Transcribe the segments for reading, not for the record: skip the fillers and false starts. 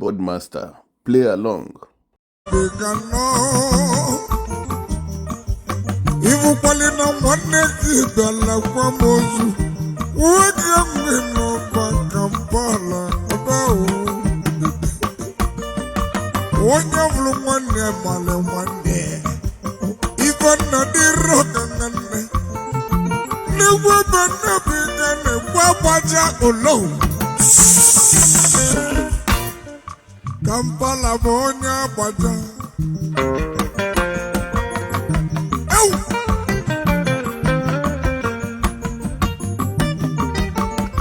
keyboard master. Play along. Even calling on one neck, the Laquamozu, what you know about Kampala about one of one year, Mala one day, even not the rock and the weapon of it and a wabaja alone. Kampala Bonya Bata.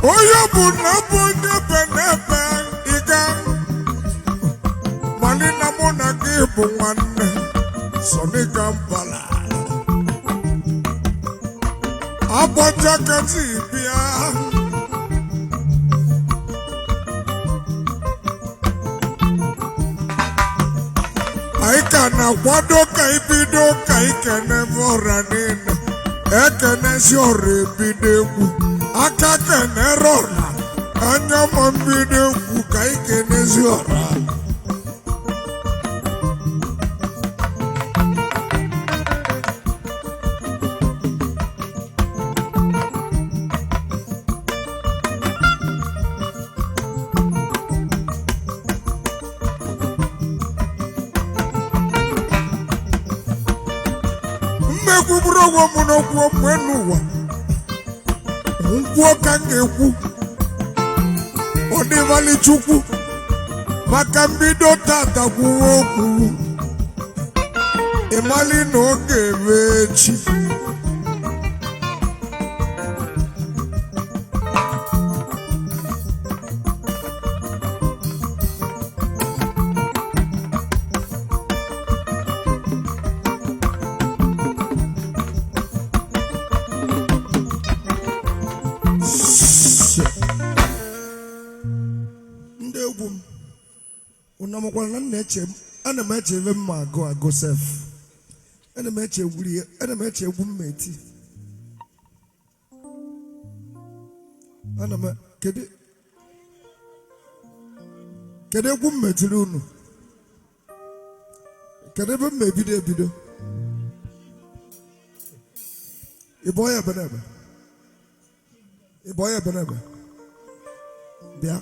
Oya buna buna benepe iga malina mona gibu wane soni Kampala abaja kati bia aika na wado kaibido kaikene moranina ekene siore bidegu akaka nerora anya mambide kukai keneziora mmekuburo wo munokwo mwenuwa Nkwo kangeku Odivali chukwu Makambido tata kuwoku Imali noge vechi Unamokwana neche ana meche ve mago ago self ana meche wuri ana meche gummeti ana me kede gummeti unu kede be mebido bido iboya benebe bia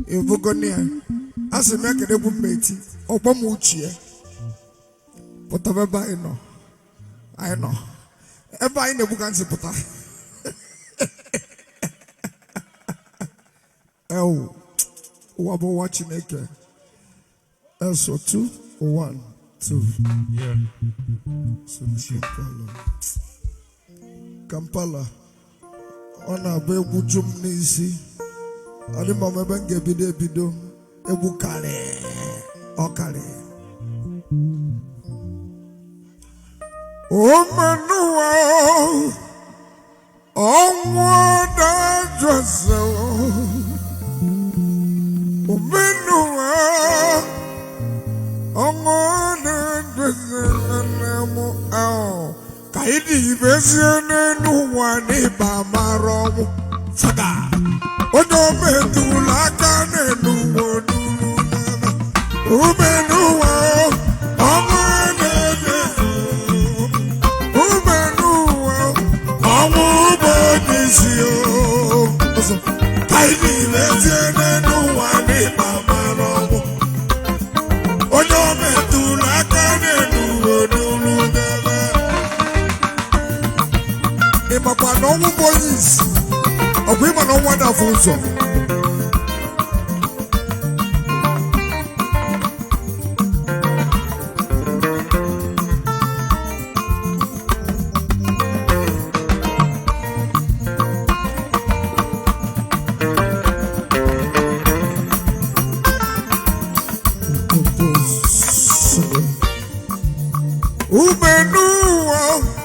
Evogonia, as a make a woman, Obamuchie. But I know. Ever in the book and Ziputa. Oh, Wabo watching it. Also 2 1 2. Yeah. So Kampala. On a baby jum nisi. Adi mama benge bido ebu kare okare o manuwa onwa da jose o manuwa onwa da jose namo ao kaidi besiene nuwa ni ba maromu saga Odo medula kane nuwo nulunana Umenuwa Amanede Umenuwa Amubodisio Kaidi letiene nuwa ni mamarobo Odo medula kane nuwo nulunana Imapa no muboyisi Okwima no wonderful song. Umenuwa,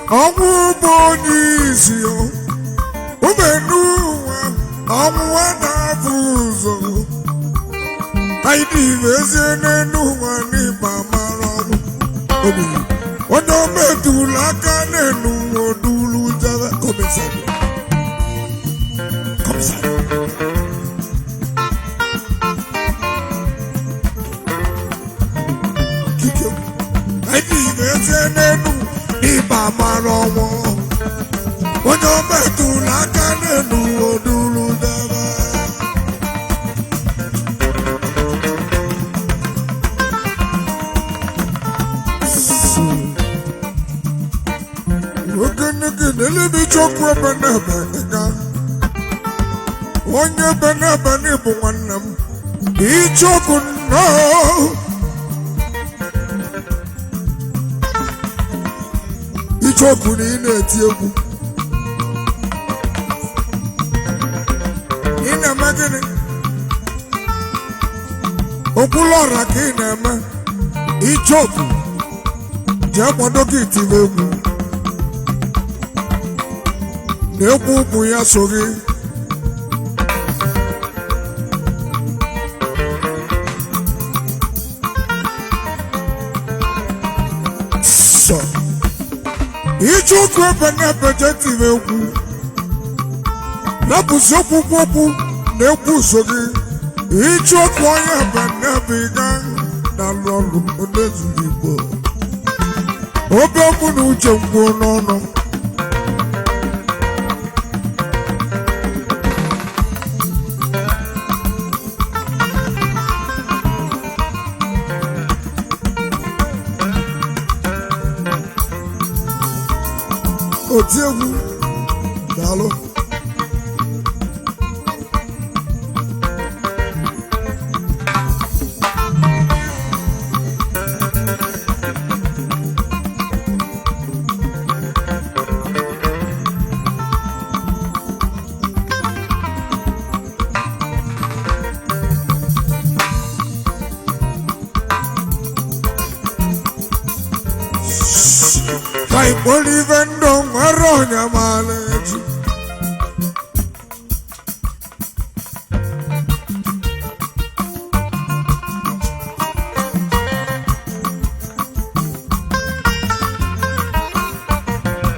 amubonizio. Umenuwa, amuwanavu ivezene nuwa ni mamaro obi ono medula kanenu odulu java komisari kikyo ivezene nu ni mamaro ono medula kanenu odulu java. Let me choke up and up again. One year banana nibble one them. Each of no. Each of in a table. In a magazine. Okulora Kinema. Each of Jamodoki. Nebu ya sogi so ichoku bana bejeti weku na busoku popu nebu sogi ichoku ya bana biga na lolu onezulibo obe munu jengwo nono Otiegu dalo Kai bolivendo maronya maleji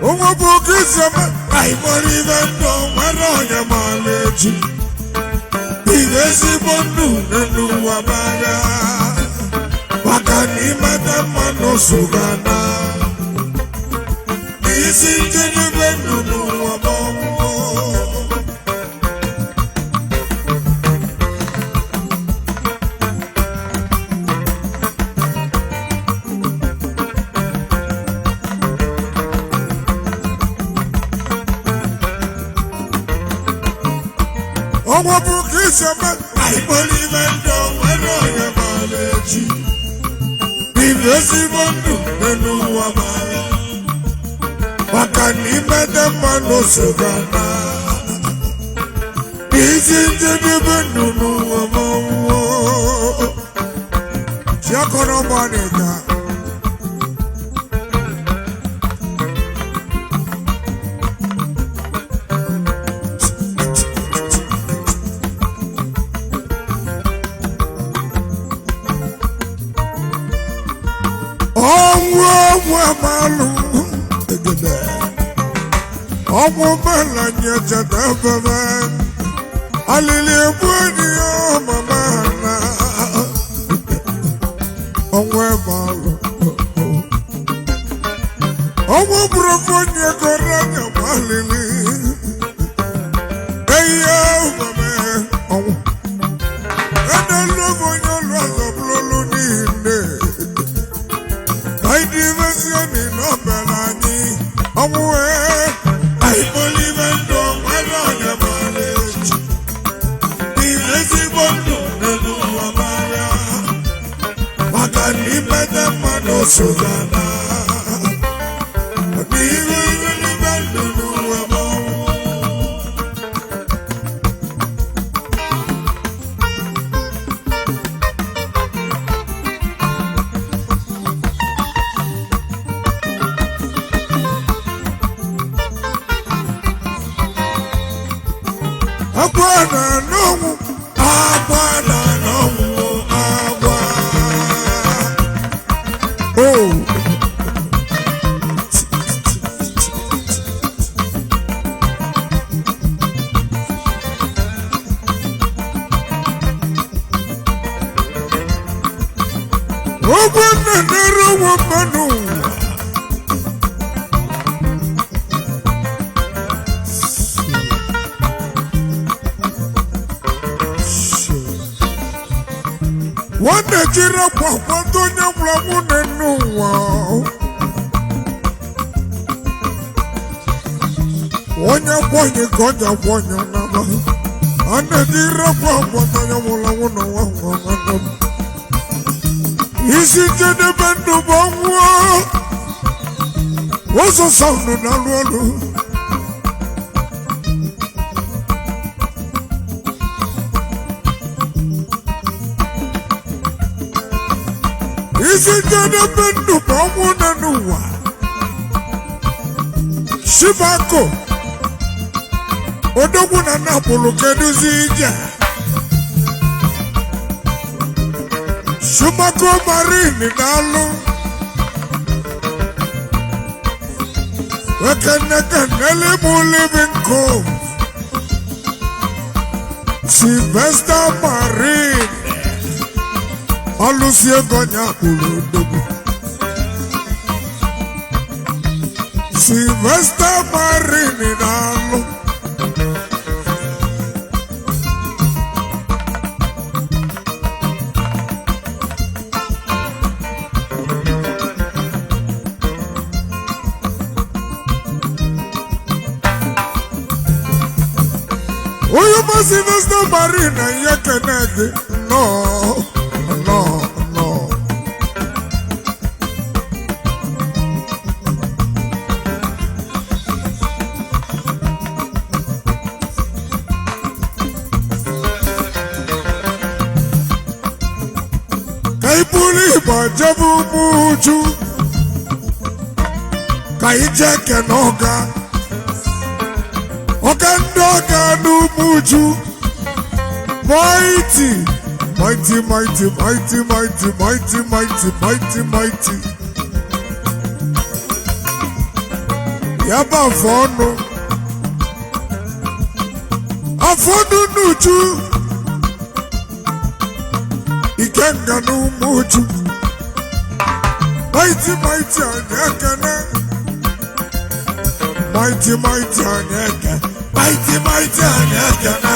Omo bukisema kai bolivendo maronya maleji Igesi bondu nenu wabaya Wakani madama no sugana Isitini benu wabomo Omo bukisema I believe and don't worry about it Bivesi bondu benu wabaya Wakani madama no sugana Isitini benu wabomo Siakono manika Omo bala nyata baba alile bodi o mama na Omo malo Omo brokonya koranya malili Eyo mama Omo Adalo bonyo lozo blolu ninde Ai divasioni no belani Omo I believe and don't worry about it. Invisible no amaya. Makani bada mano sugana. Invisible no amaya. Agwana no, agwana no, agwana. na-enere onwe mmanụ nwanne jiri akwa kwado onye gwụrụ agwụ na-ene ụwa onye kwanye ka ọ ji akwanye n'aba a na-ejiri akwa kwado onye gwụrụ agwụ n'ụwa nwanne m isi njedebe ndụ bụ ọnwụ ụzọ saụndụ na-alụ ọlụ isi njedebe ndụ bụ ọnwụ nọ n'ụwa Shibako odogwu na Napoli keduzi ije Shibako Marine na-alụ Ekenekele mụ living cove Sylvester Marine alụsi ego nya kwuru odogwu Sylvester Marine na-alụ onye ma Sylvester Marine na ihe kene gị no Jebu muju kaijeke noga oga ndoga nu muju mighty yaba afonu nuju ikenga nu muju mighty anyekene mighty anyekene mighty anyekene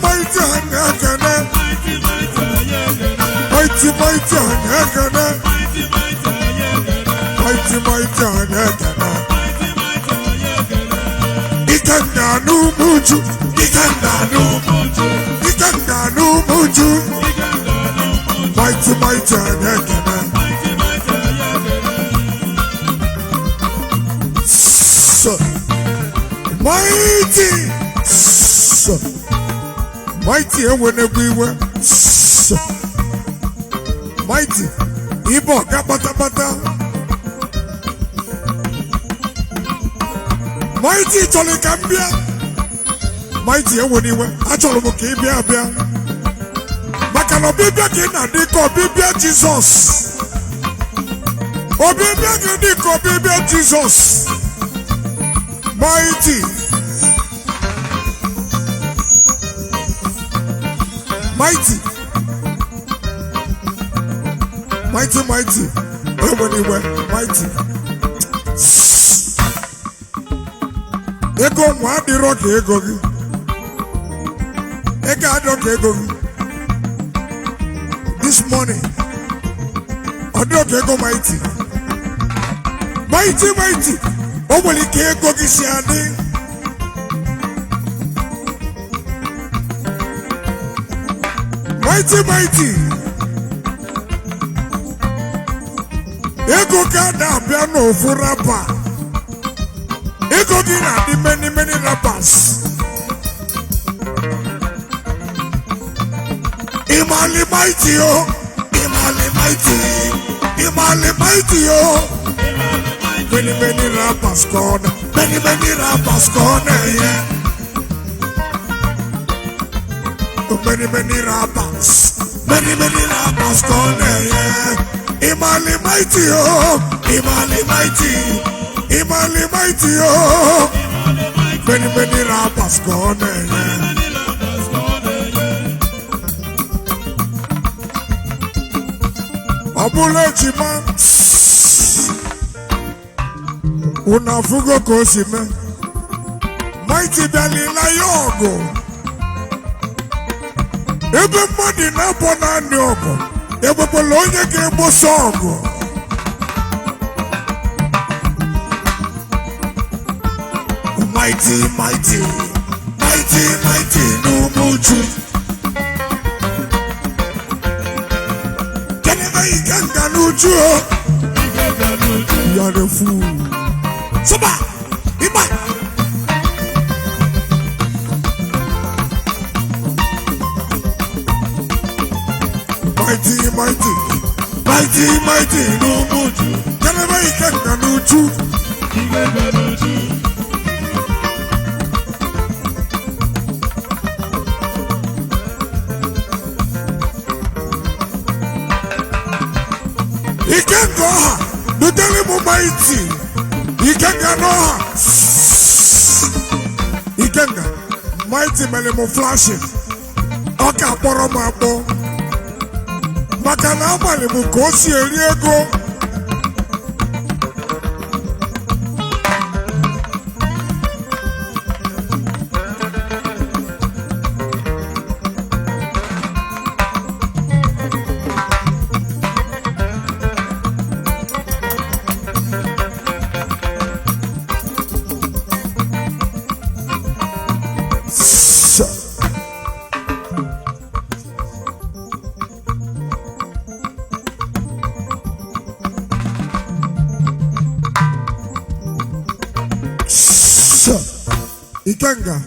mighty anyekene mighty anyekene mighty anyekene ikanga nu muju mighty anyekene mighty ewenegwe mighty ibo ga patapata mighty chọrọ ka m bịa mighty eweniwe achọrọ m ka ị bịa abịa maka na ọbịbịa gị na-adị ka ọbịbịa Jizọs ọbịbịa gị dị ka ọbịbịa Jizọs mighty anywhere mighty ego nwa adịrọ ka ego gị ego adịrọ ka ego gị this morning ọ dịrọ ka ego mighty o nwere ike ego gị si adị mighty ego ka na-abịa n'ofu rapa ego gị na-adị many rappers imali mighty yo many rappers gone yeah many rappers gone yeah imali mighty yo many rappers gone yeah Obule Chima Unafugo Kosime Mighty Belly Layogo Everybody na bona nyogo Everybody ke bosogo Mighty, mighty, mighty, mighty, no muchu. Whenever you can ganuchu, you are the fool. Soba, Iba. Mighty, mighty, mighty, mighty, no muchu. Whenever you can ganuchu. He can't go. Do tell him mighty. He can't go. He can't go. Mighty melemo flashing. Oka poro mabo. Makana malemo kosi eliego. Ikenga,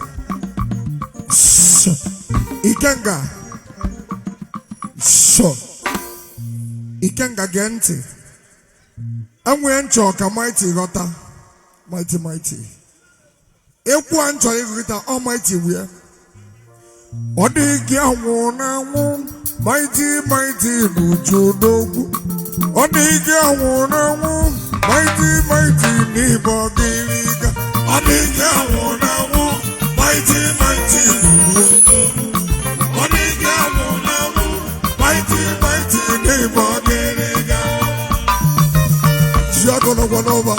Ikenga, Ikenga genti. Amwe encho ka mighty gota, mighty mighty. Eku ancho igita almighty we. Odi giawona wo, mighty mighty nujudogu. Odi giawona wo, mighty mighty ni bogiriga. Odi giawona wo. Mighty, mighty, mighty, mighty, neighbor, Gerega. Giacono Guanova.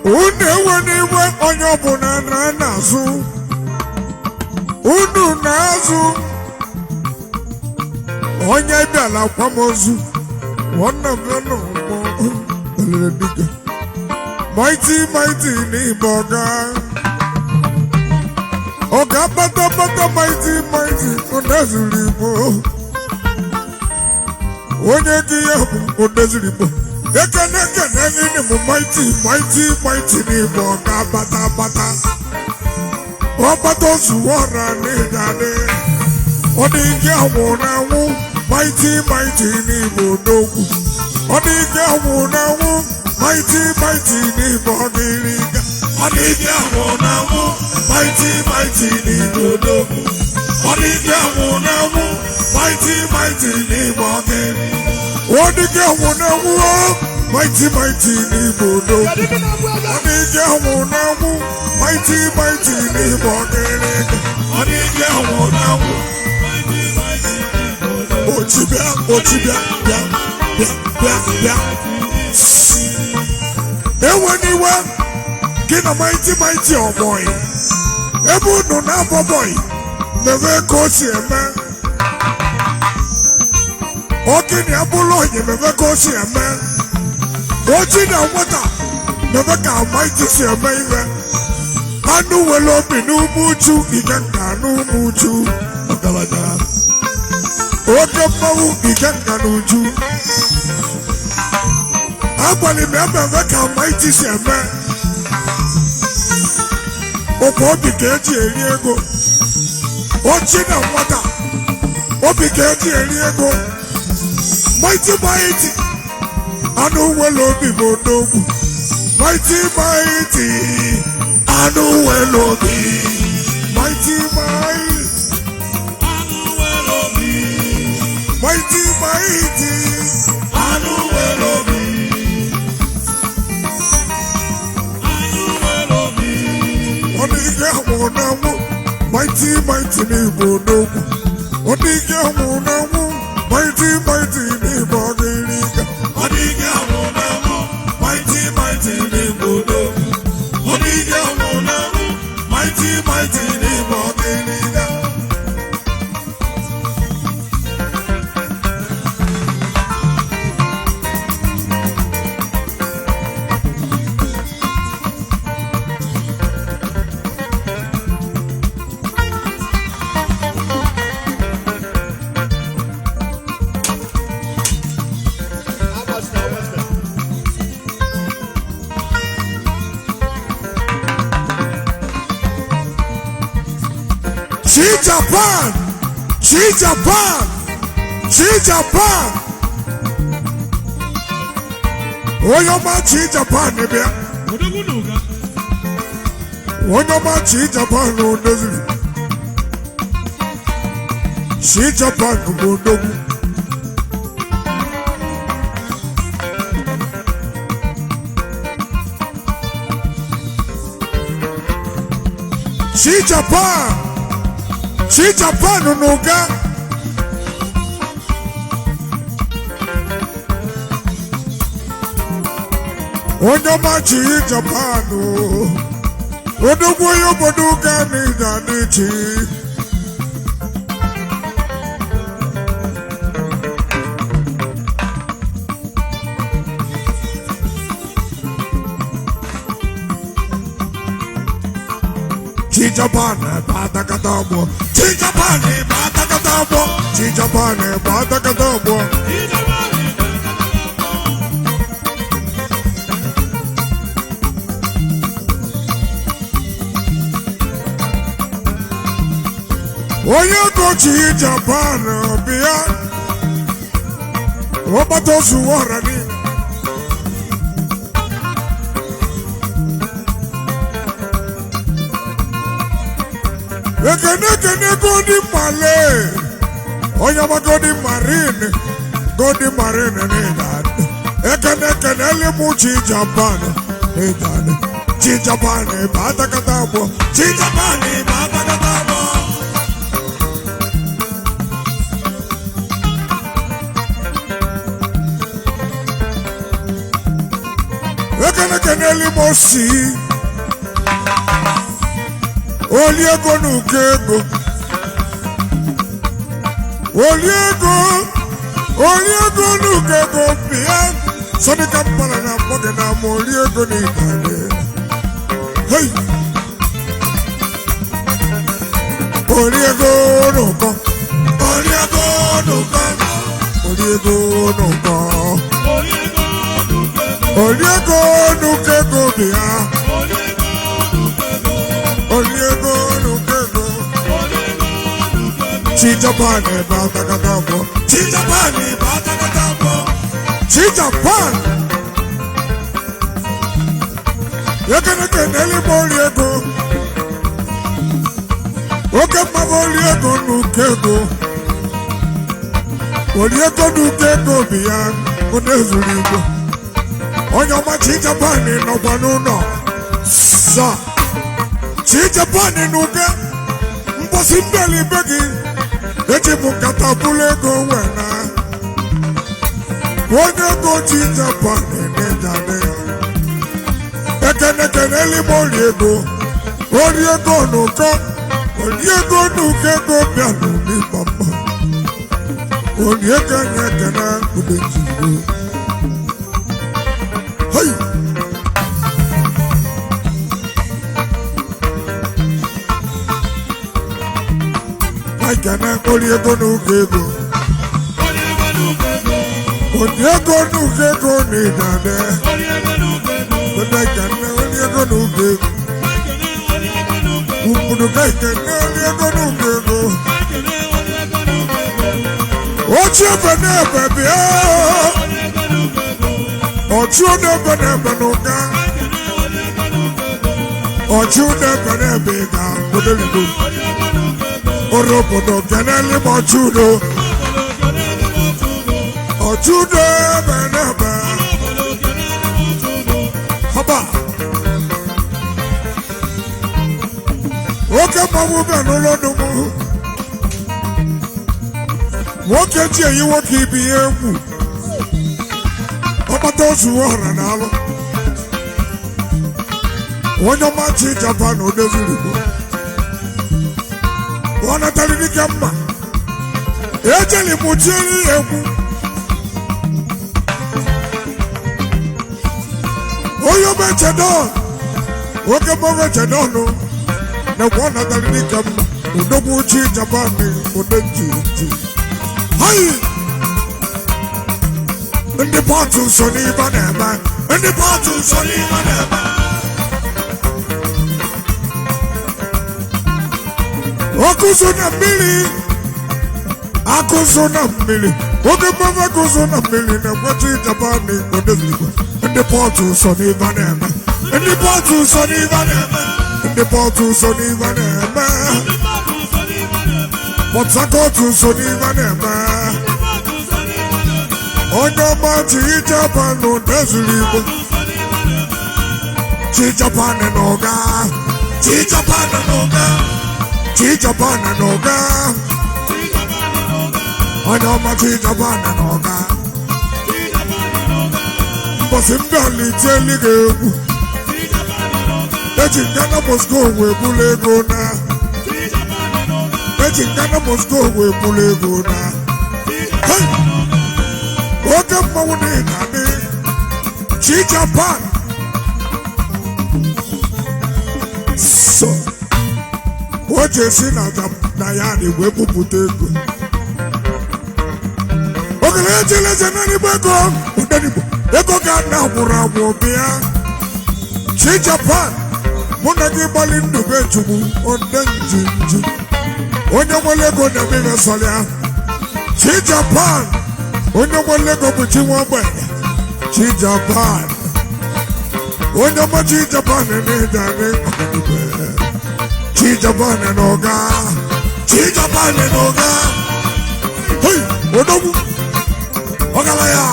Unewe onyo bunana nazu. Unu nazu. Onye biala kwa mozu. Wana veno diga. Mighty, mighty ni boga. Oga bata bata mighty, mighty. Onazu libo. Onye kiyabu onazu libo. Mighty, mighty, mighty neighbor, bata bata. Obato suwara ni dade. Odi wona wo, mighty, mighty neighbor dogu. Odi wona wo, mighty, mighty neighbor diriga. Odi wona wo, mighty, mighty neighbor dogu. Odi wona wo, mighty, mighty neighbor diriga. Odi wona wo. Mighty, mighty, neighbor, no. Mighty, mighty, neighbor, Anyone, get a mighty, mighty, oh boy. Ebu no na boy. Never coach him, man. Okay, the Apollo, you never coach him, man. Watching the water, never can mighty see a baby. I know well up in no muchu, he can no muchu. What the power he can no ju. I believe never can mighty see a man. Oh, Bobby Katie and Diego. Watching the water, Bobby Katie and Diego. Mighty mighty. I know well of people know. mighty, mighty, Anuelobi, mighty, mighty, Anuelobi, mighty, mighty, Anuelobi, Anuelobi, Oniga Monamu, mighty, mighty Nibonobu, Oniga Monamu, mighty, mighty Nibogiriga, Oniga Monamu, mighty, mighty Nibonobu, Oniga Monamu, mighty, mighty Nibogiriga. Japan, Japan, Japan. Oh, your man, Japan, maybe. Oh, your man, Japan, no, doesn't. Japan, no, no. Japan. Japan nuga Onyama Japan Odogwo yo boduga ni danichi Japan Batakatabo, Japan Batakatabo, Japan Batakatabo. Oh, you go to Japan, Bia. What about those who are running? Ekene godi male, oyama godi marine ni dad. Ekene le muchi Japan, ni dad. Japan batakatabo, Japan batakatabo. Ekene le mosi. Oliego nukego, Oliego nukego pia. Soni Kampala na poke na Oliego ni dale. Hey, Oliego nuko, Oliego nuko, Oliego nuko, Oliego nukego pia. Oliego nukego, Japan batakatabo, Japan batakatabo, Japan. Ekene Oliego, okama Oliego nukego, Oliego nukego biya, onezurigo. Onyama Japan no banuno, sa. Japan nuga, mbosimbeli begi, eti mukata bulego wena. Onyego Japan nejane. Ekene Oliego, Oliego nuga, Oliego nukego bianu ni mama. Oliego nyekene kudejigo. Hey. Aikana Oliego nukego, Oliego nukego ni dade. Aikana Oliego nukego, Umudukaikana Oliego nukego. Ochi benebe bia, ochi benebe nuga. Ochude benebega modeligo. Orobodo keneli mochudo. Ochude benebe. Haba. Oke mawu benolodumu. Woke tie yi woke ibi egwu. Ọbata ozu ọhụrụ n'alụ. Onye ọma chi Japan odeziri igbo. Ọ natara dike mma. Ejeli mụ tiere ya egwu. Onye ọma echedon. Oke mmanwụ echedon. Na-ekwe ọ natara dike mma. Udogwu chi Japan odejiji. Hai! Ndị pọtụ so n'ibe na-eme. Ndị pọtụ so n'ibe na-eme. Akụzụ na mmiri. Akụzụ na mmiri. Oge mmanwụ akụzụ na mmiri na-ekwechi Japan odezigbo. Ndị pọtụ so n'ibe na-eme. Ndị pọtụ so n'ibe na-eme. Ndị pọtụ so n'ibe na-eme. Port Harcourt so n'ibe na-eme. Onye ọma chi Japan odeziri igbo. Chi Japan n'ọga. Chi Japan n'ọga. Chi Japan n'ọga. Onye ọma chi Japan n'ọga. Mbọsị mbịali tieli ga-egwu. Eji ngana Moscow wee bulu ego na. Eji ngana Moscow wee bulu ego na. Oge mmanwụ na-adị. Chi Japan. So. O ji si na ya na-egwe bupụta ego. Ogere ejileze na n'igbo ego. Udenigbo. Ego ga-ana gwụrụ agwụ bịa. Chi Japan. Mụ na gị gbalị ndụ be Chukwu. Ode njinji. Onye nwere ego na-eme sọlịa. Chi Japan. Onye nwere ego bụ chi nwa ogbenye. Chi Japan. Onye ọma chi Japan na-ede adị ọganibe. Chi Japan n'ọga. Chi Japan n'ọga. Hey, odogwu. Ọgala ya.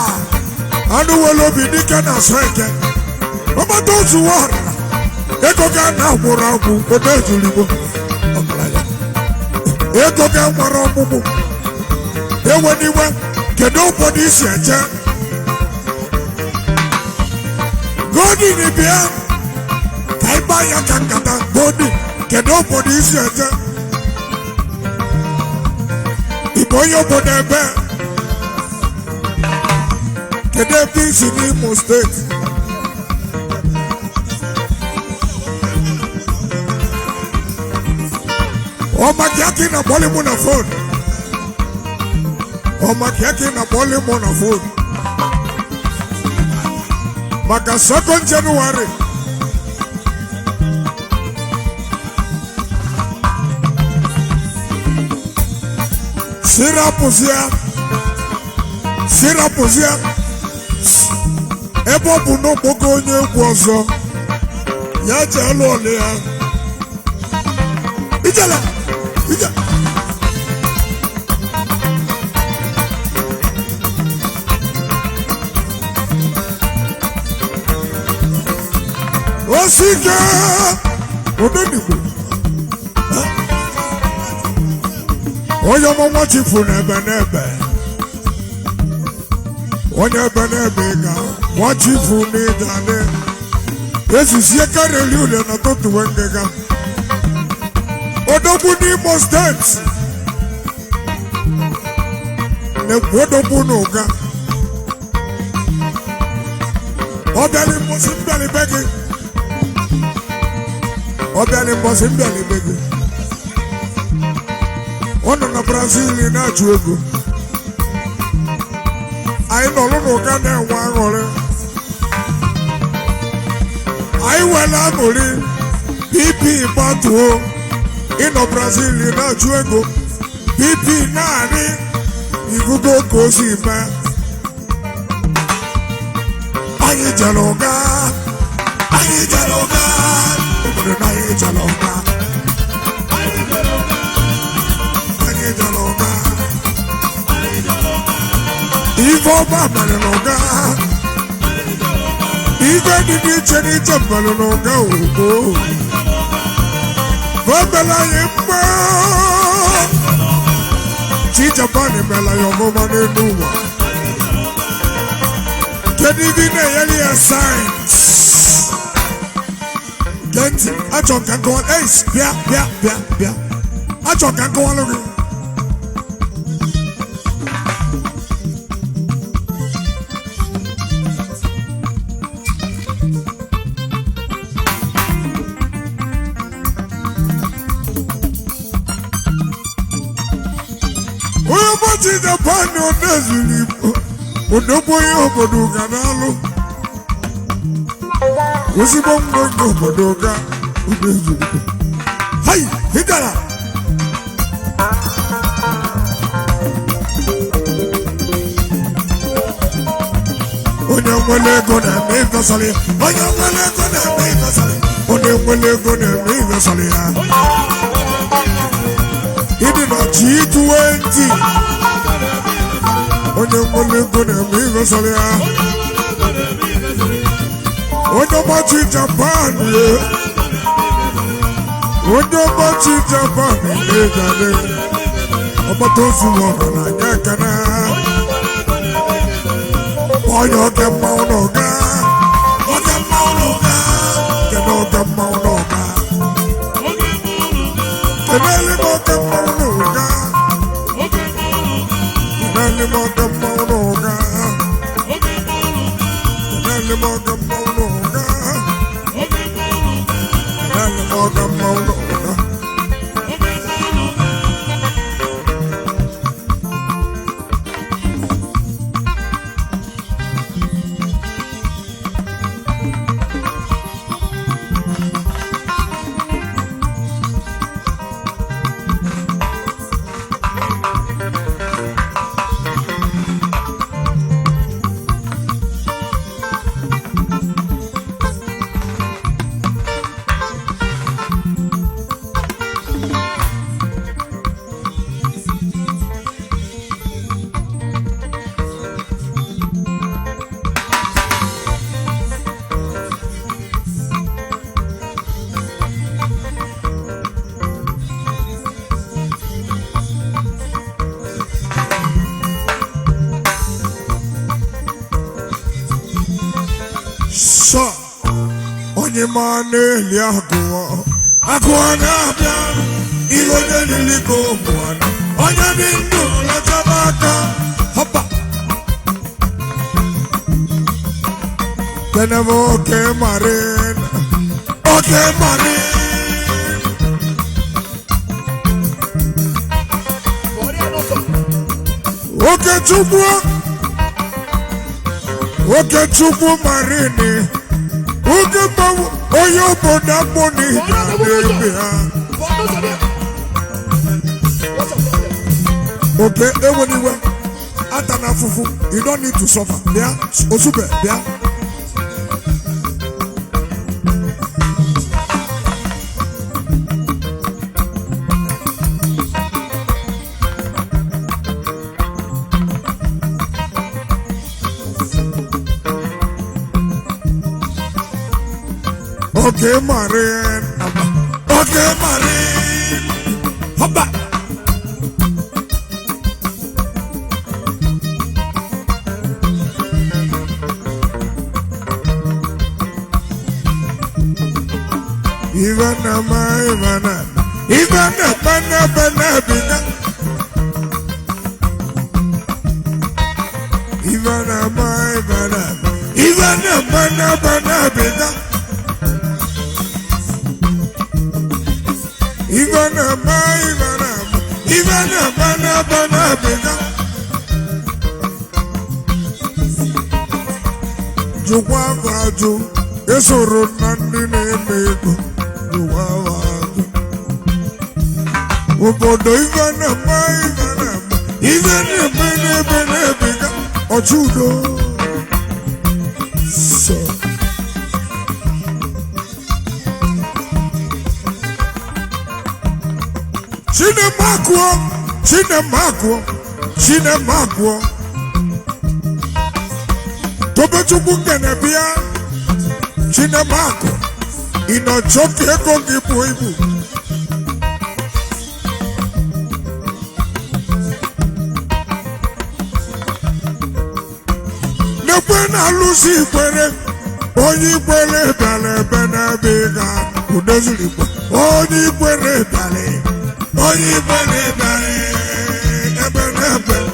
Anụ wele obi dike na asọ eke. Ọgbata ozu ọhụrụ. Ego ga na agwụrụ agwụ. Ode ejiri igbo. Ọgala ya. Ego ga nwere ọmụmụ. Ewe n'iwe. Kedu obodo isi eje? Godin bịa. Ka ịgba ya ka nkata. Godin. Kedu obodo isi eje? Igbo onye obodo ebe. Kedu ebe isi n'Imo steeti? Ọmakiaki na bọọlụ mụ na fon. Ọmakiaki na bọọlụ mụ na fon. Maka 2nd January. Sirapụzia. Ebe ọ bụ n'okpoko onye egwu ọzọ. Ya jee lụ ole ya. Ijele. Ije. Osike. Odenigbo. Onye ọmụma chifu n'ebe n'ebe. Onye ebe n'ebe ga nwachifu n'ịdane. Ezuzie karịrị ule na tụtụwe ngega. Odogwu n'Imo steeti. Na-ekwu odogwu n'ụga. Ọ bịara mbosi mbịali be gị. Ọ bịara mbosi mbịali be gị. Ọ nọ na Brazil na-achụ ego. Anyị nọrọ n'ụga na-enwe aṅụrị. Anyị were aṅụrị. BP gbatuo. Ịnọ Brazil na-achụ ego. BP naanị. Igugo ka o si mee. Anyị jere ụga. anyị jere ụga obodo na anyị jere ụga anyị jere ụga ife ọma mere n'ụga ife dị n'iche n'iche mere n'ụga ugbo gọbela anyị mma chi Japan mela ya ọmụma n'elu ụwa kedu ibe ị na-enyere ya sayensị gee ntị achọ ka nkọwa bịa achọ ka nkọwalụ gị onye ụbọchị Japan odezuru Igbo odogbo onye obodo ga n'alụ ozigbo mgbe ndị obodo ga odezuru Igbo hai hidara onye nwere ego na-eme ịgọsọrọ ya onye nwere ego na-eme ịgọsọrọ ya onye nwere ego na-eme ịgọsọrọ ya ịdị na G20 onye nwere ego na-eme ịgọsọrọ ya onye ọgbachi Japan onye ọgbachi Japan na-egade ọgbata ozu ọha na anya ekene onye oge mmanwụ n'ụga oge mmanwụ n'ụga kene oge mmanwụ n'ụga kenele m oge mmanwụ n'ụga kenele m oge mmanwụ n'ụga kenele m oge mmanwụ n'ụga kenele m oge mmanwụ n'ụga onye ma na-eli agụwa na-abịa ihe onye lili ka ụmụana onye dị ndụ lachaba aka họpa kenebe oke marin oke chukwu marini oge mmanwụ onye obodo akpọ n'ihi n'ebe ha oke eweniwe ata na afụfụ you don't need to suffer bịa ozube bịa Okay, Marin. Hoppa. Ivana. Jukwaaju esoro na ndị na-eme ego jukwaaju obodo ivana ebe na-ebiga ọchụdo so Chinemakwo. Tobechukwu Kenebia. Chinemakwo. Inochoke ego gibu ibu. Nekwena lusi ikwere. Onye ikwere dale bene biga. Udezuli kwa. Onye ikwere dale. Onye ikwere dale. Ebene ebene.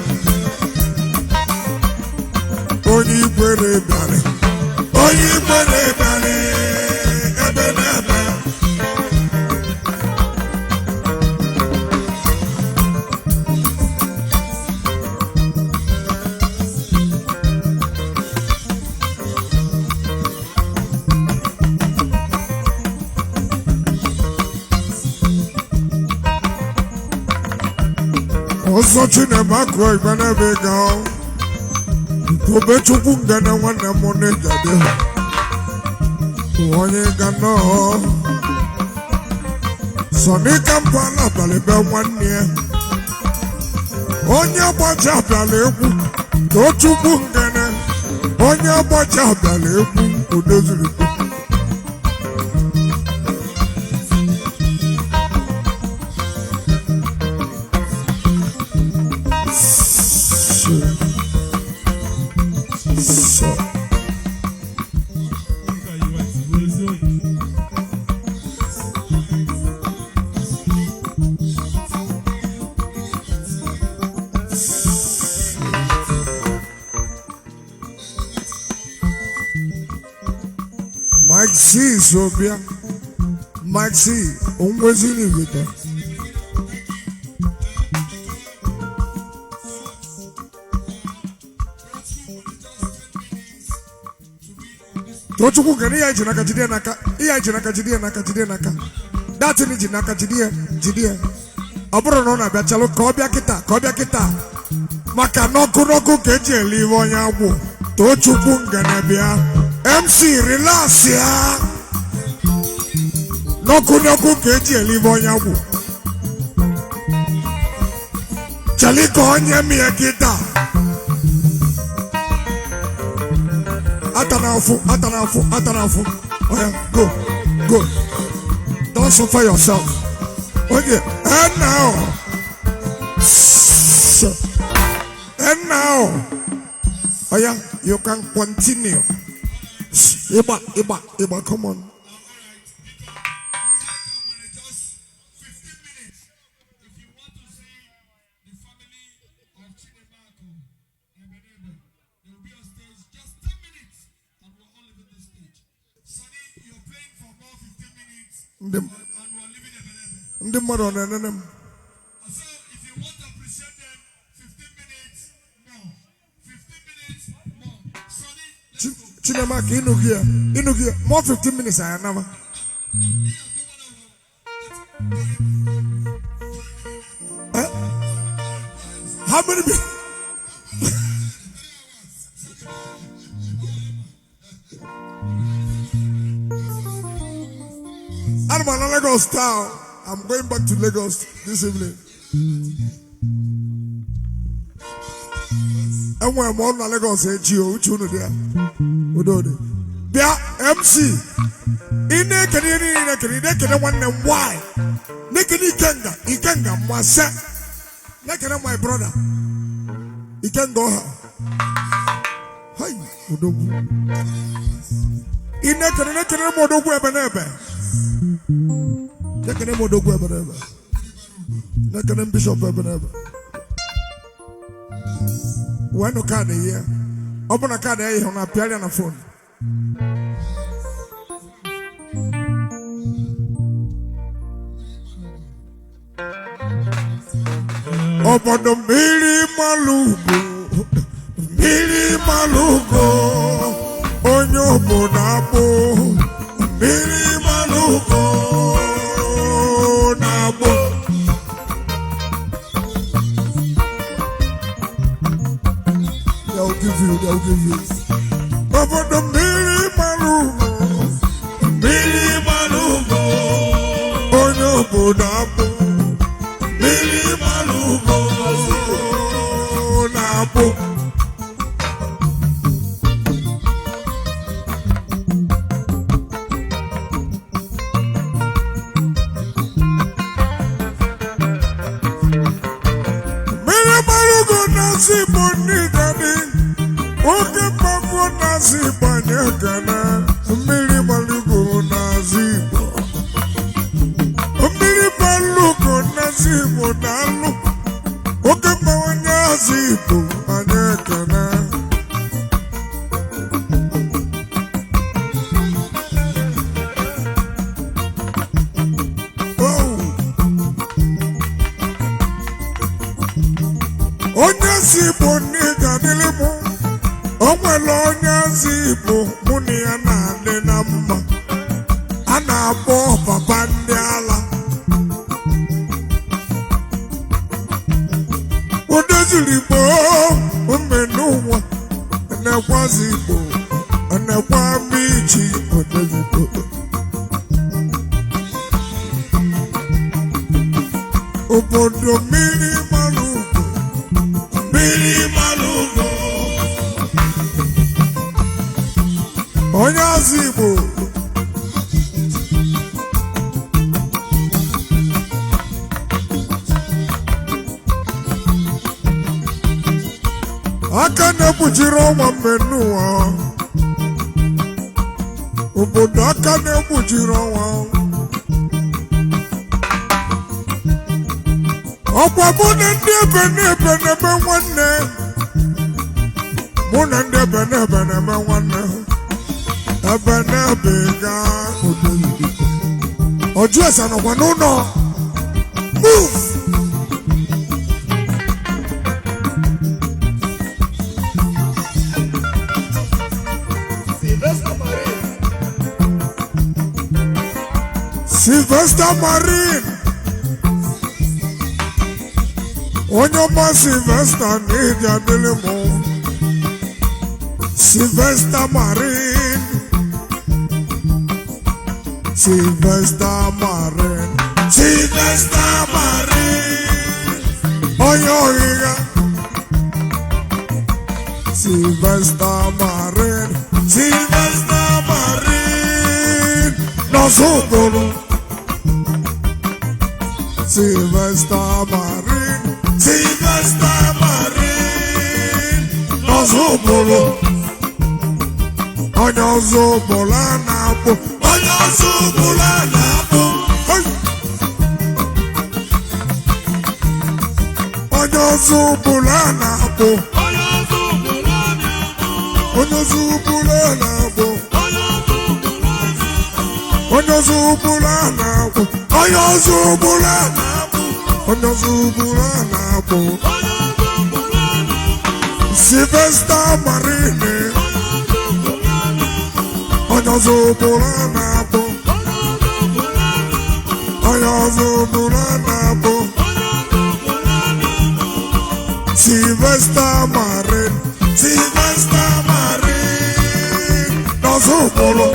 Onye ikwere dale. Onye ikwere dale. Ebene ebene. Oso Chinemakwo ibana bega. Tobechukwu ngana wana mone jade. Onye gana. Soni Kampala balebe wane. Onye baja baleku. Tochukwu ngana. Onye baja baleku. Udezuli. Mike C. Sobia. Mike C. Ongwezini vita. Tochukwu gani ya jinaka jidia naka. Iya jinaka jidia naka. Dati ni jinaka jidia. Aburo nona biachalo kobia kita. Maka noku keji elivo nyawu. Tochukwu gani bia. MC relax ya. Noku keji elivo nyawu. Chaliko onye miye kita. Atanafu. Oh yeah, go. Don't suffer yourself. Okay, and now. Oh yeah, you can continue. Iba, come on. The mother on them. So if you want to appreciate them, 15 minutes more. 15 minutes more. Chinemaka, Inugia. More 15 minutes, I never. How many minutes? I'm on Lagos town. I'm going back to Lagos this evening. And when I'm on Lagos, which one there? Bia MC. Ine kene one them why? Nekeni Ikenga, Mwasa. Nekene my brother. Ikenga. Hi, Udogu. Ine kene Modogu ebenebe. Nekene Modogu ebenebe. Nekene Bishop ebenebe. When no card here. Open a card here on a piano on a phone. Open the Mili Malugo, Onyo Bonabo, Mili Malugo, Nabo. They'll give you. Open the Mili Malugo, Onyo Bonabo. malugo nasibo ni dadi. Oke pako nasibo nyekana. Miri malugo nasibo. Miri malugo nasibo nalu. Oke pako nasibo nyekana. Onye zibo n'iga n'ilimu, onwere onye zibo mụ na ya na-adị na mma. A na-akpọ papa ndị ala. Odeziri Igbo mmenụwa, enekwa zigbo, enekwa michi odezigbo. Obodo mmiri malugo. Mmiri malugo. Onye azigbo. Aka na-ekpuchiri ọnwa mmenụwa. Obodo aka na-ekpuchiri ọnwa. Ọkwa mụ na ndị ebe na-ebe na-eme nwanne. Mụ na ndị ebe na-ebe na-eme nwanne. Ebe na-ebe ga odoyibo. Ọjụ esa nọkwa n'ụlọ. Move! Sylvester Marine. Onye ọma Sylvester n'ịdị adịlị mụ. Sylvester Marine. Sylvester Marine. Sylvester Marine. Onye ọhịa. Sylvester Marine. Sylvester Marine. N'ọzọgburu. Sylvester Marine. Sylvester Marine. N'ọzọgburu. Onye ọzọgburu a na-abụ. Onye ọzọgburu a na-abụ. Onye ọzọgburu a na-abụ. Onye ọzọgburu a na-abụ. Onye ọzọgburu a na-abụ. Onye ọzọgburu a na-abụ. Onye ọzọgburu a na-abụ. Sylvester Marine. Onye ọzọgburu a na-abụ. Onye ọzọgburu a na-abụ. Sylvester Marine. Sylvester Marine. N'ọzọgburu.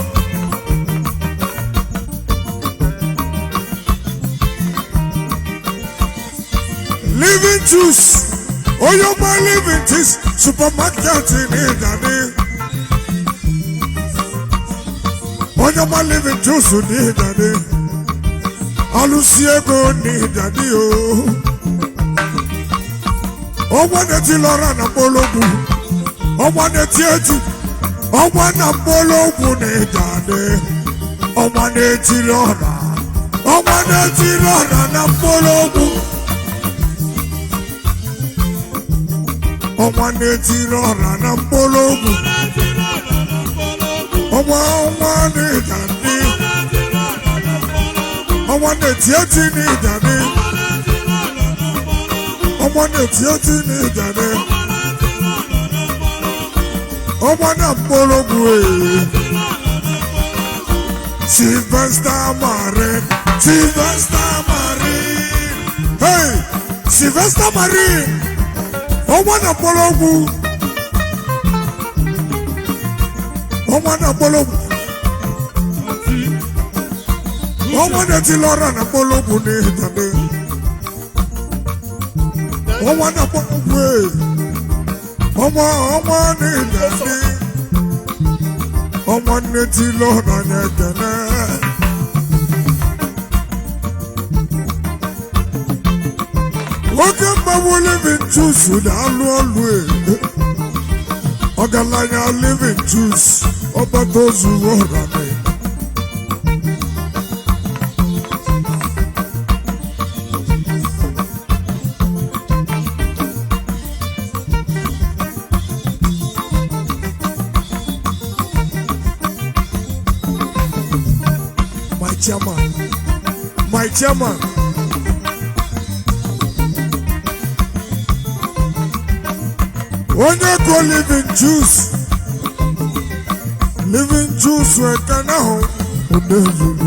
Living juice. Oh, you buy living juice. Supermarket in Italy. Oh, you buy living juice in Italy. Alusiego in Italy. Oh, one that you learn on a bologu. Oh, one that you. Oh, one a bologu in Italy. Oh, one that you learn. Oh, one that you learn on a bologu. Ọmọ na-eti n'ọra na mgbọlọgwụ. Ọmọ na-edani. Ọmọ na-eti eti n'idani. Ọmọ na-eti eti n'idani. Ọmọ na mgbọlọgwụ ee. Sylvester Marine. Sylvester Marine. Hey! Sylvester Marine. Ọmọ na mgbọlọgwụ. Ọmọ na mgbọlọgwụ. Ọmọ na-eti n'ọra na mgbọlọgwụ n'ịdade. Ọmọ na mgbọlọgwụ ee. Ọmọ n'ịdade. Ọmọ na-eti n'ọra na-ekene. Oge mgbanwe living juice na-alụ ọlụ ọgaranya living juice ọgbata ozu ọra na my chairman onye go living juice weka na hụ onezulu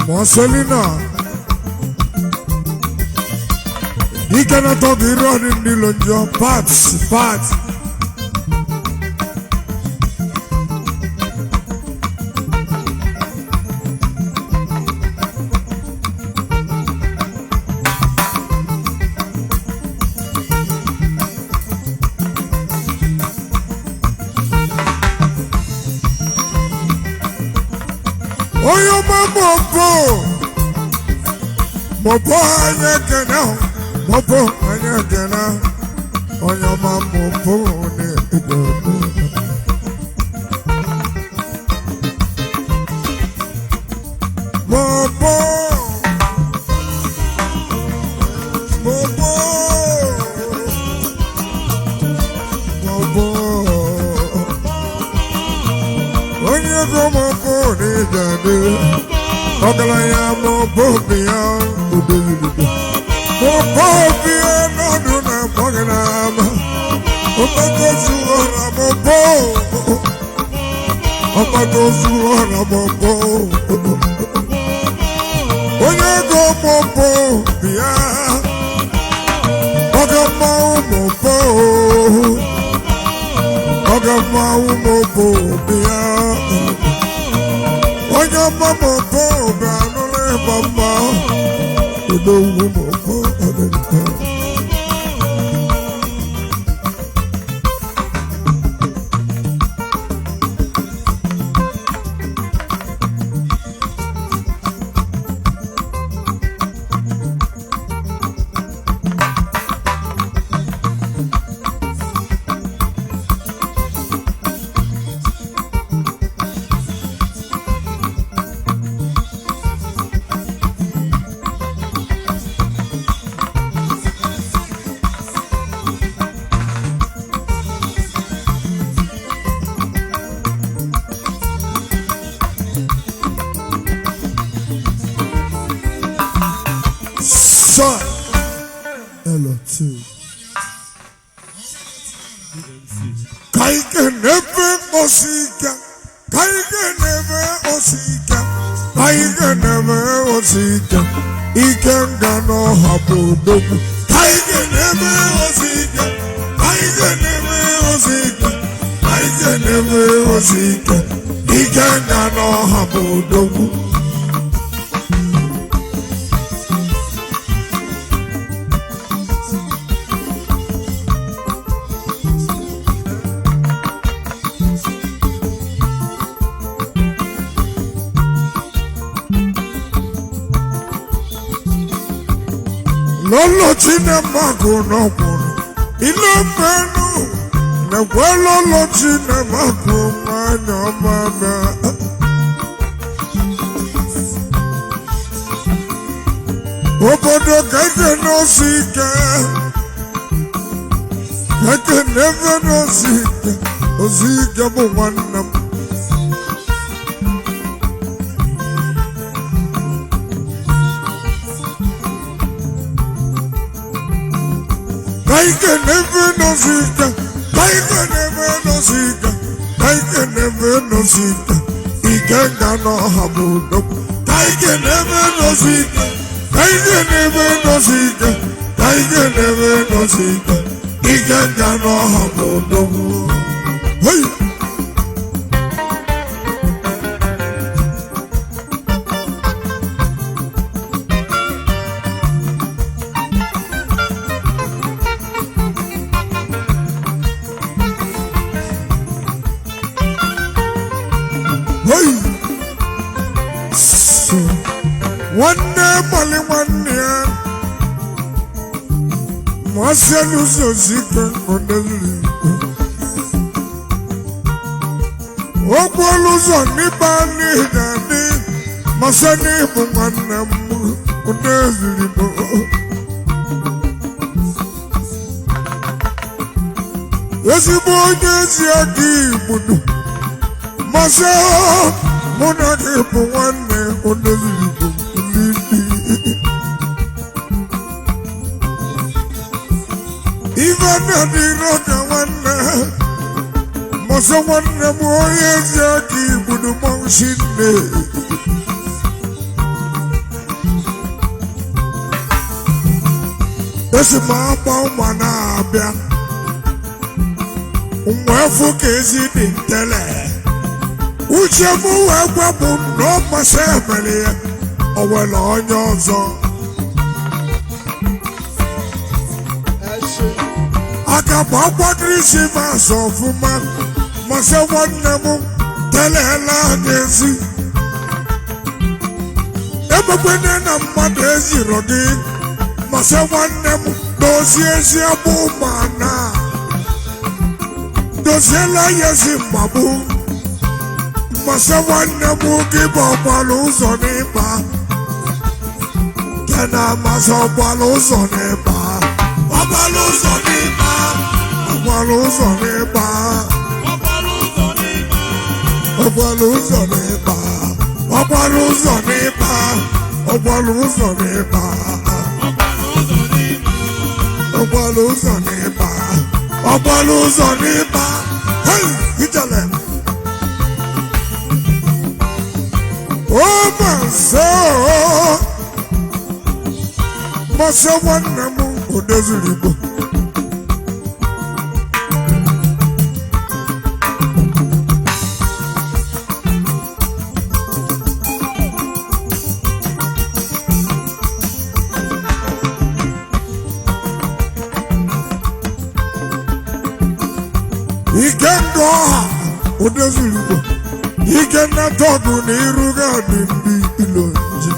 Marcelina, you cannot talk the road in the lunge parts. Oh, your mama, Mopo, anya kena, Mopo, anya kena, oh, your mama, Mopo, onye go Mopo, Ogalaya Mobobia, Mobobia, no do not Poganama, Obagozuana Mobo, Obagozuana Mobo, Oyago Mobobia, Ogamau Mobo, Ogamau Mobobia. Oya mama bo brano le mama Odo mama bo adenta Hello too. Kaike neve osika, kaike neve osika, kaike neve osika. Ikenga no habudogu. Kaike neve osika, kaike neve osika, kaike neve osika. Ikenga no habudogu. Lolo chine mago no kono ilo menu ne lolo chine mago manya mama Obodo keke no sike keke never no sike osike mo wanna Kaike never no sika, kaike never no sika, kaike never no sika. Ikenga no habudo, kaike never no sika, kaike never no sika, kaike never no sika. Ikenga no habudo. Hey, Hey! So, one day, Molly, one year. Marcelo Zika on the lip. Okwalus on the body, Daddy. Masani, Manam, on the lip. Yes, you boy, yes, Yaki, Mudu. Masao, Monaki, one name on the lip. Even the rock one, Massa one, the boys, Yaki, with the mountain. That's a map of Manabia. Wherefore, Casey didn't tell her. Whichever weapon, no myself, or well on your song. Akababa Krishima Sofuma Masa Wanamu Telela Desi Ebabena Madesi Rodi Masa Wanamu Dosiesi Abumana Dosiela Yesi Mabu Masa Wanamu Kibabaluzoniba Kena Masa Baluzoniba Babaluzoniba Obaluzoniba Obaluzoniba Obaluzoniba Obaluzoniba Obaluzoniba Obaluzoniba Hey, Itale Oh, my soul Masa Wanamu Odezuribo He can go Odezuribo He cannot talk on Iruga Dindi Ilonji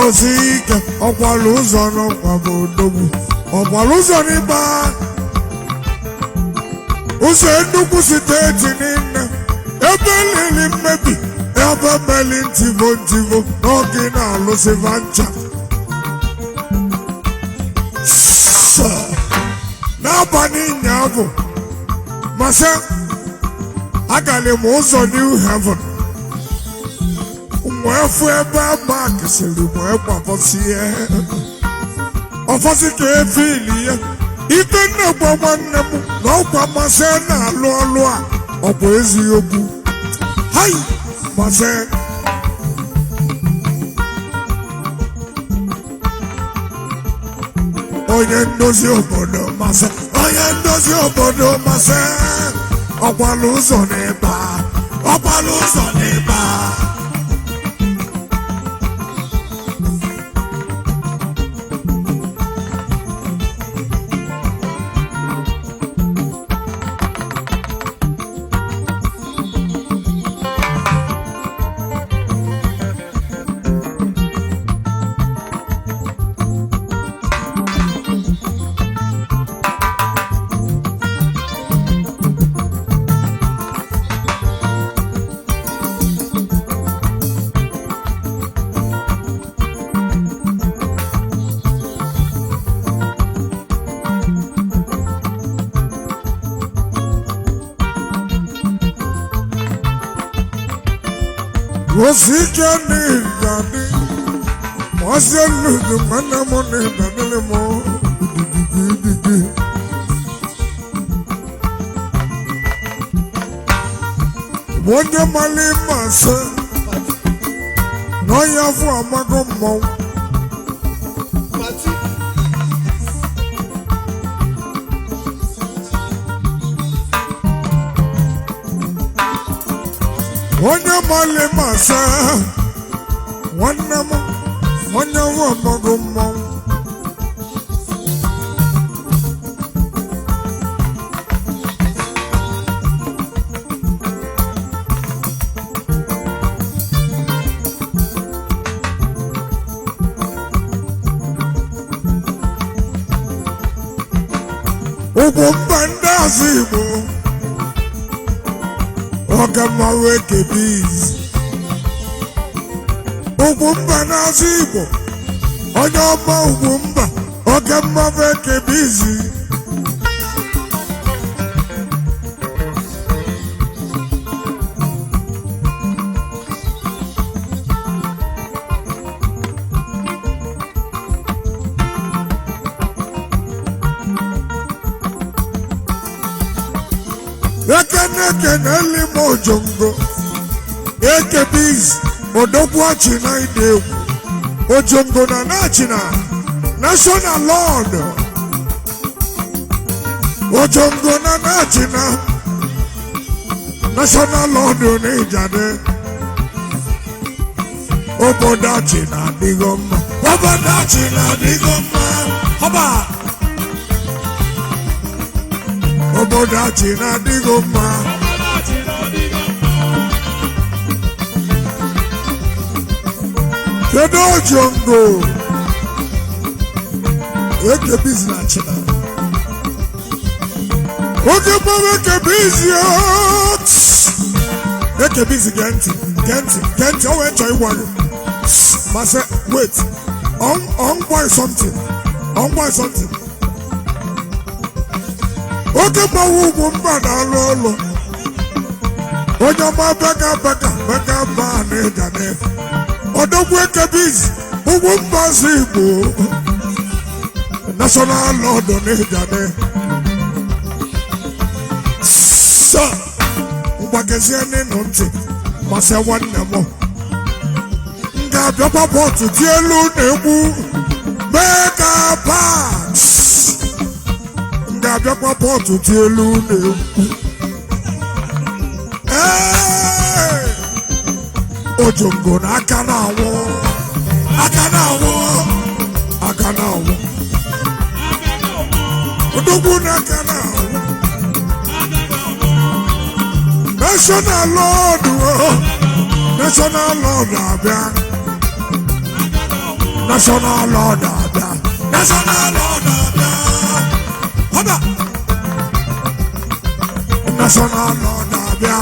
Zika, Okwaluzon of Wabodobu, Okwaluzoniba. Who said no pussy dating in Ebelin maybe, Ebelin Tivo, knocking out Lucivancha. Now, Bunny Yavo, Massa, I got him also new heaven. Wherefore, back is a little for see. Of us, it can't feel. Even no one, no Pamasana, Loa, or Poesio. Hi, Massa. Oyendozio Bodo Massa, Oyendozio Bodo Massa, Opaluzoniba, Opaluzoniba. Wasikani Dadi, Wasalu the Manamone Danilemo, onye mali masị na onye afọ amago mmọnwụ onye mali masị nwanne m onye afọ amago mmọnwụ Ugwumba ndị azụ Igbo ọgamawe kebiz Ugwumba n'azụ Igbo onye ọma Ugwumba ọgamawe kebiz Ekene limo ojongo ekebiz odogwu ọchị na ide egwu ojongo na nachina national lord ojongo na nachina national lord n'Ijade obodo ọchị na adịghị mma obodo ọchị na adịghị mma ọba obodo ọchị na adịghị mma kedu ojongo ekebiz na china oge mmanwụ ekebiz ekebiz gee ntị o wee chọọ ịgwa gị masị wait on boy something oge mmanwụ Ugwumba na-alụ ọlụ onye ọma bega mba n'Ijade odogwu ekebiz Ugwumba azụ Igbo national lord n'Ijade so mgbagezie n'ịnụ ntị masị nwanne m ga-abịakwa pọtụ dị elu na-egbu mega parks ga-abịakwa pọtụ dị elu na-egbu ojongo na aka na-awụ odogwu na aka na-awụ national lord abịa national lord abịa Hold up. National Lord abịa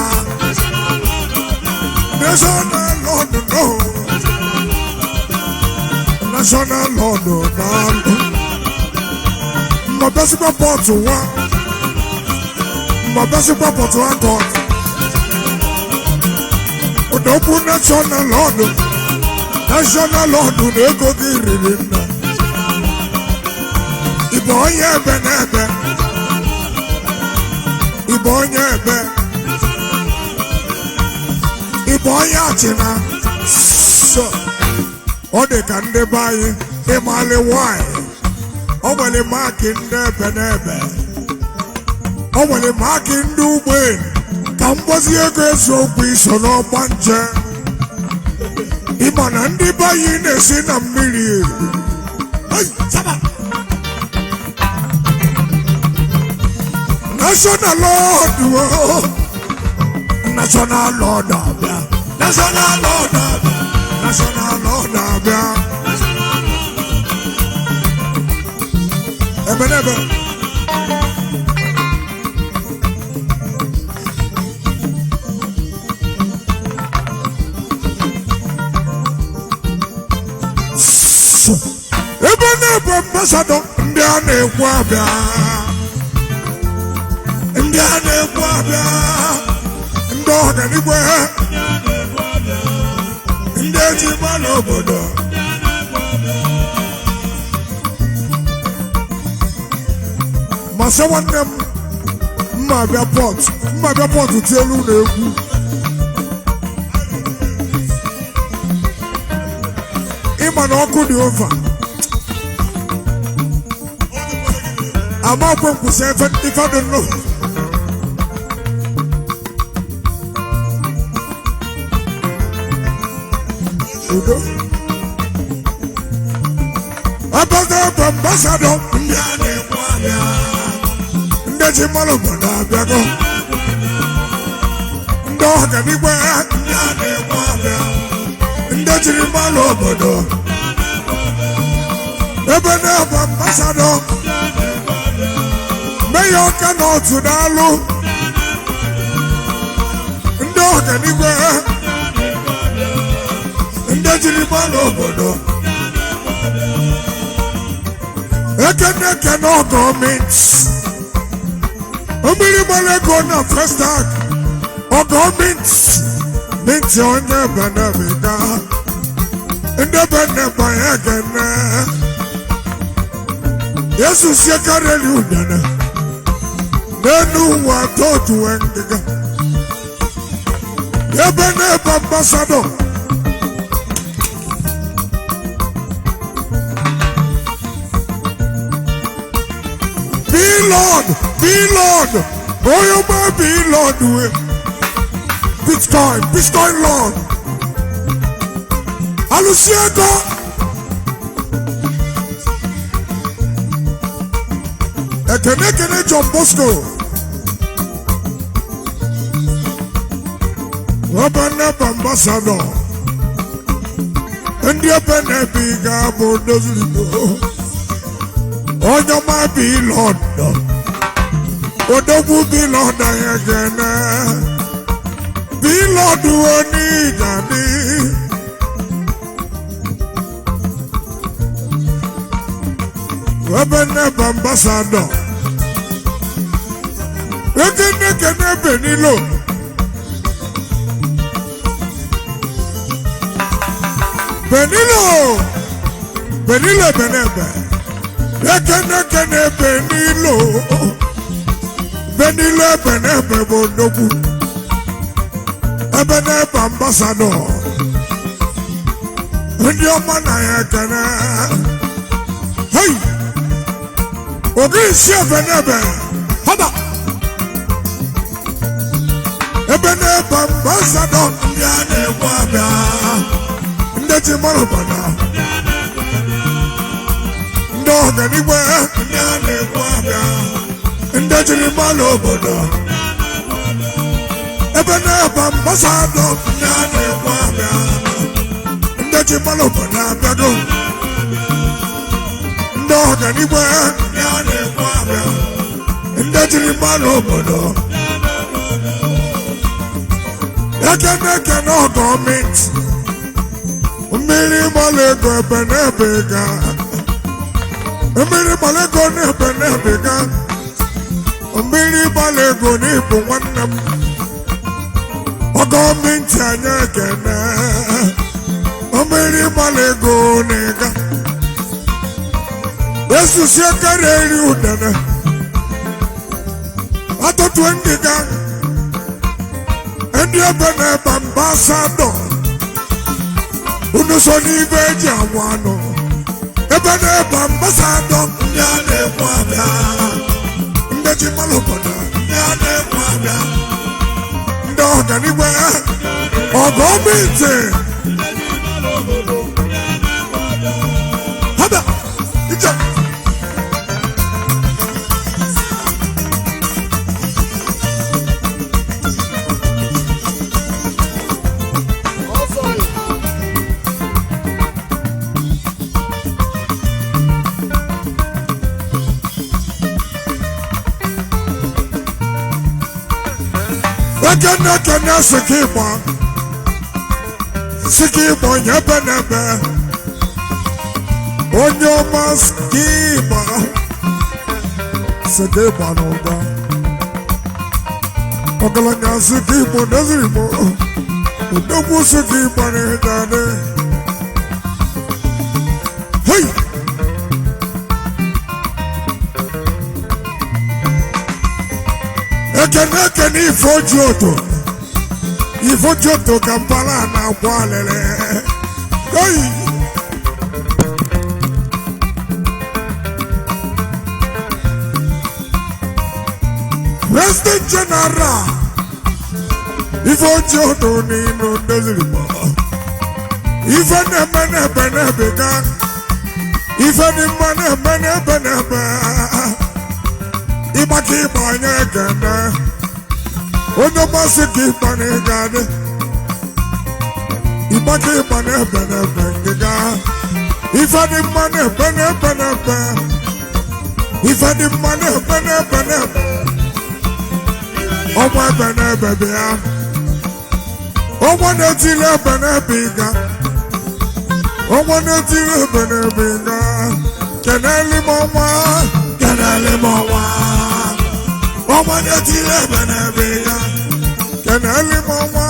national Lord no national Lord na mabasipa port wa God odogwu national Lord na-ego gị riri nna Ibo onye ebe n'ebe Ibo onye ebe Ibo onye achịna so ọ dị ka ndị be anyị ịmali nwanyị o nwere maakị ndị ebe n'ebe o nwere maakị ndị ụgbọelu ka mgbazi ego eziokwu iso n'ọgba nje ịma na ndị be anyị na-esi na mmiri national lord abịa ebe n'ebe ambassador ndị a na-ekwu abịa ndị ọganigwe ndị eji mmanụ obodo masị nwanne m mma bịa pọt tie elu na egwu could you over? I'm not going to say if I don't know. Ambassador, Ndaji malo bana biago, Ndoga ni wa, Ndaji malo bana, Ebene ambassador, Mayor cannot tunalu, Ndoga ni wa, Ndaji malo bana. Eke no governments. Umili go na first tag. O governments. Minti onye benebika. Independent by egene. Yesu siyekareli udene. Nenu wa totu engiga. Yebene ambassador. Be Lord, oh you might be Lord, Bitcoin Lord, Aluciago, Ekene John Bosco, Robert Ambassador, and the Benebiga Bodozino. Oh, you might be Lord. Oh, don't be Lord again. Be Lord, who need me. Reverend Ambassador. Reverend Benilo. Benilo Benebe. Ekene Benilo, Benile Benebe Bondobu, Ebene Ambassador, and your man I can. Hey, okay, Chef Benebe, Haba, Ebene Ambassador, Yane Wabia, Nejimarabana. Dog anywhere, and that's in Malo Boda. Ebene Ambassador, and that's in Malo Boda. Dog anywhere, and that's in Malo Boda. I can make an argument. Malego Benebega. Mbili malego ni benebega. Mbili malego ni buwanam. Ogo minti anyekene. Mbili malego nega. Yesu siyakareli udene. Ato tuendiga. Endi ebene Ambassador. Unusoni veji awano. Ebene Ambassador. Nyane mwabya. Ndeji malopoda. Nyane mwabya. Ndoga niwe. Ogo minti. Haba. Icha. Kena Sikima nyebenebe Onyoma Sikima Sikima noga Ogalanya Sikima nezimo Udomu Sikima nehidane Hey! Ekene Ifojoto Kampala na kwalele. Hey! President General Ifo Jodo Nino Dezilima Ife Nebene Bene Bega Ife Nimane Bene Bene Be Ibaki Banya Gane Ono Masiki Bane Gane Ibaki Bane Bene Bega Ife Nimane Bene Bene Be Ife Nimane Bene Bene Be Omo Bene Bebe ya Omo Netile Bene Bega Omo Netile Bene Bega Keneli Mama Keneli Mama Omo Netile Bene Bega Keneli Mama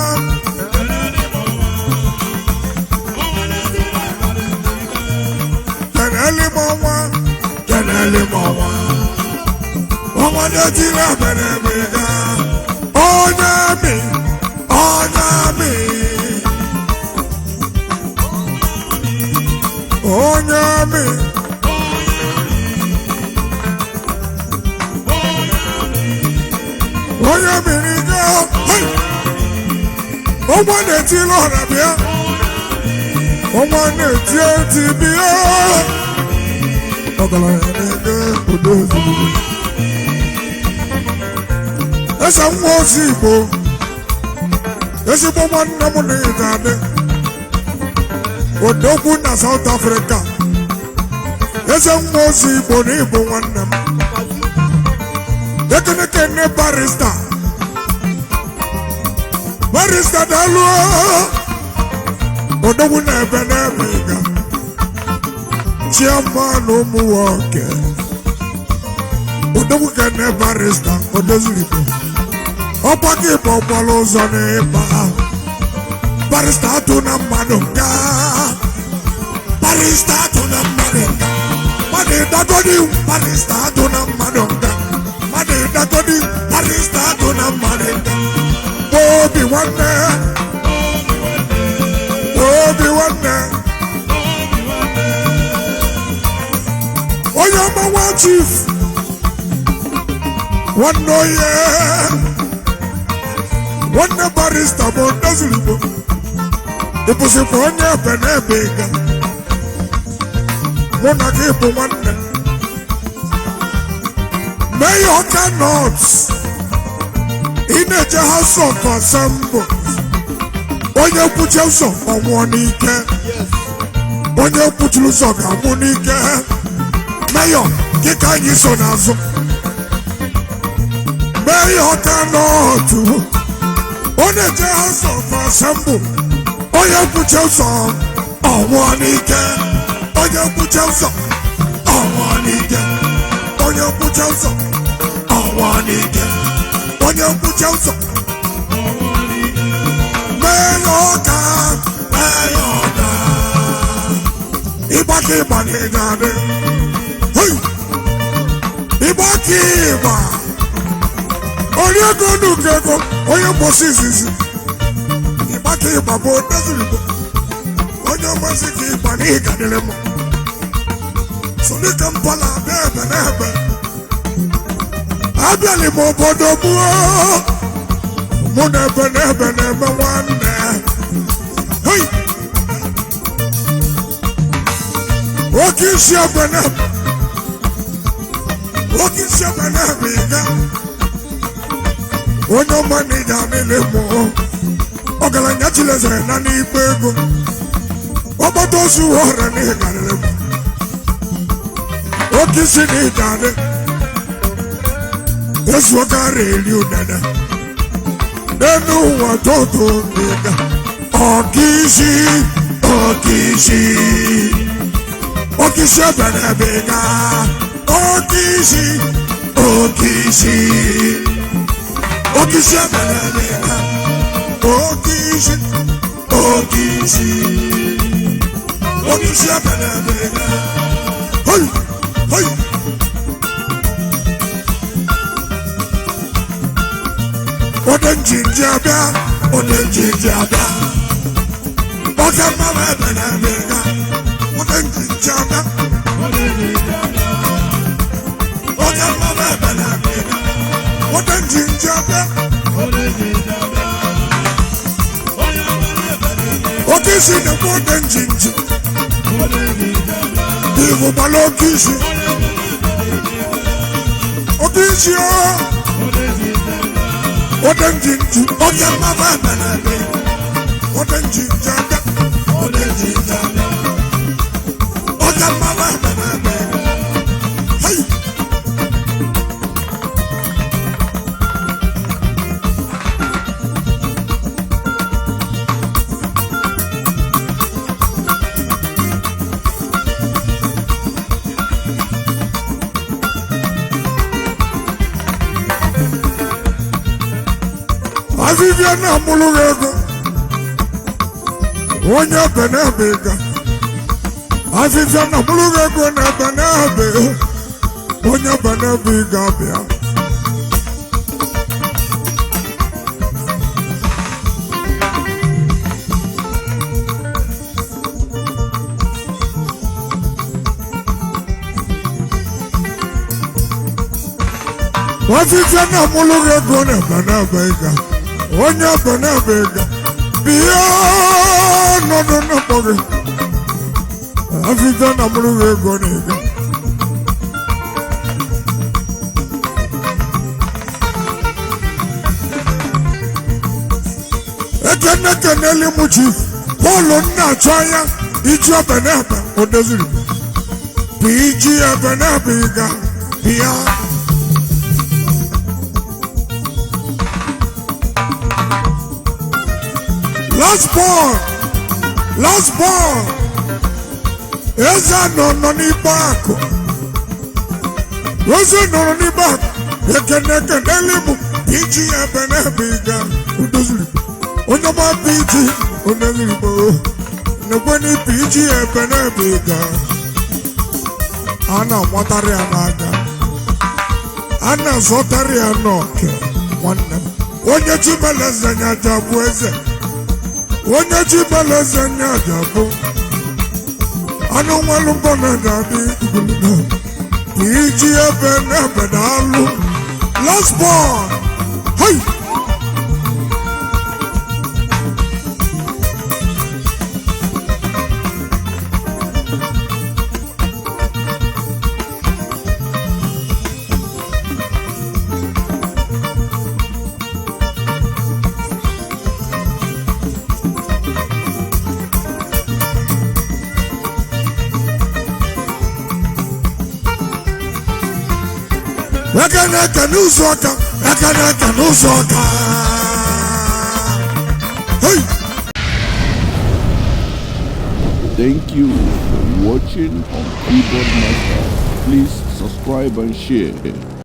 Keneli Mama Keneli Mama Omo Netile Bene Bega Onyami Onyami Onyami Onyami Niga Omo Netile Orabia Omo Netile Bia Ogala Niga Odozi Esa mwosi Igbo Esi bo nwanne m na-ejade Odogwu na South Africa Ese mwosi Igbo na Igbo nwanne m Ekenekene barista Barista dalu Odogwu na ebe ga Chairman ụmụnwoke Odogwu kene barista Odozili Igbo Ọgbakọ Igbo gbara ụzọ n'ịba Barista atụ na mmadụ nga Barista atụ na mmadụ nga Mmadụ ịdagodi Barista atụ na mmadụ nga Mmadụ ịdagodi Barista atụ na mmadụ nga Obi nwanne Obi nwanne Onye ọmanwa chief Nwanne onye One barista bo Dozilibo Ipusi po onye Bene Bega Muna kipu nwanne Mayor cannot Ineje House of Assembly Onye puche uso Omonike Onye puche uso Omonike Mayor Kika nyiso nazo Mayor cannot Oneje House of Assembly Onye puche uso Omonike Onye puche uso Omonike Onye puche uso Omonike Onye puche uso Meyoka Meyoka Ibaki Banegade Hey Ibaki Iba Onye Godu Keko Onye Mosisi Ibaki Iba Bo Dozilibo Onye Mosiki Iba Nigadelemo Soni Kampala Nebe Nebe Abiali Mo Bodo Buo Nebe Nebe Nebe Nwanne Hey Okishia Benebe Okishia Benebe Iga Onye Manija Nilemo Ogalanya Chilezere na n'ikpe ego Obodo Zuwara Nigalemo Okisi Nijane Yesu Okare Eliudada Nenu Watoto Niga Okishi Okishi Okishi Benebega Okishi Okishi Okishi Benebega Okishi Okishi Okishi Benebega Hey Hey Odenjinjabia Odenjinjabia Oka Mama Benebega Odenjinjabia Oka Mama Benebega jinjabia. Okisi ne modern jinji. Divu balo okisi. Okisi o. Modern jinji. Oya mama banabe. Modern jinjabia. Modern jinjabia. Oya mama banabe. Hey. Viviana Mulurego, Onya Benabega, Viviana Mulurego na Benabe, Onya Benabega. Viviana Mulurego na Benabega. Onya Benabega, Bia no Poggy. African Amuru Goniga. Ekaneli Muchi, Polo Nachaya, Icha Benaba, or does it? PG Benabega, Bia. Last born. Eza no ni bako. Eza no ni bako. Ekeneke nelimu. Piji ebenebiga. Udozuli. Onoma piji. Onelimu. Nekweni piji ebenebiga. Ana mwatari anaga. Ana zotari anoke. Mwana. Onye chibeleze nyajabu eze. Onye chibeleze nyajabu. Ano walu mbona dadi igulina. Iji ebe dalu. Last born. Hey. Ekanaka n'uzoka. Hey! Thank you for watching on Keyboard Master. Please subscribe and share.